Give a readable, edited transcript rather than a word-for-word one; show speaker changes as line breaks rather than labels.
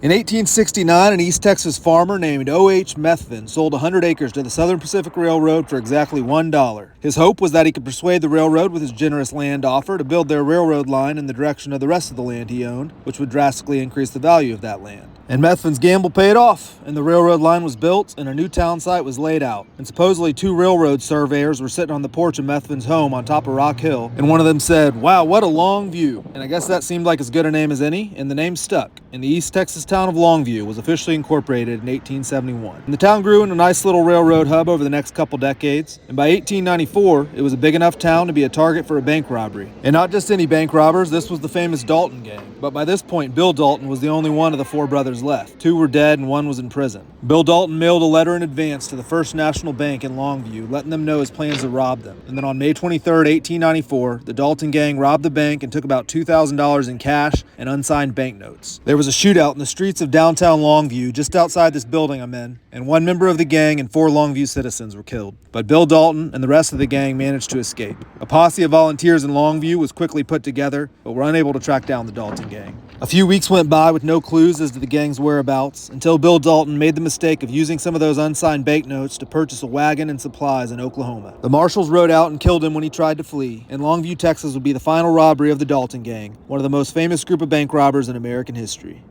In 1869, an East Texas farmer named O.H. Methvin sold 100 acres to the Southern Pacific Railroad for exactly $1. His hope was that he could persuade the railroad with his generous land offer to build their railroad line in the direction of the rest of the land he owned, which would drastically increase the value of that land. And Methvin's gamble paid off, and the railroad line was built, and a new town site was laid out. And supposedly 2 railroad surveyors were sitting on the porch of Methvin's home on top of Rock Hill, and one of them said, "Wow, what a long view." And I guess that seemed like as good a name as any, and the name stuck. And the East Texas town of Longview was officially incorporated in 1871. And the town grew into a nice little railroad hub over the next couple decades, and by 1894, it was a big enough town to be a target for a bank robbery. And not just any bank robbers, this was the famous Dalton gang. But by this point, Bill Dalton was the only one of the 4 brothers left. 2 were dead and 1 was in prison. Bill Dalton mailed a letter in advance to the First National Bank in Longview, letting them know his plans to rob them. And then on May 23, 1894, the Dalton gang robbed the bank and took about $2,000 in cash and unsigned banknotes. There was a shootout in the streets of downtown Longview, just outside this building I'm in, and 1 member of the gang and 4 Longview citizens were killed. But Bill Dalton and the rest of the gang managed to escape. A posse of volunteers in Longview was quickly put together, but were unable to track down the Dalton gang. A few weeks went by with no clues as to the gang's whereabouts, until Bill Dalton made the mistake of using some of those unsigned banknotes to purchase a wagon and supplies in Oklahoma. The marshals rode out and killed him when he tried to flee, and Longview, Texas would be the final robbery of the Dalton gang, one of the most famous group of bank robbers in American history.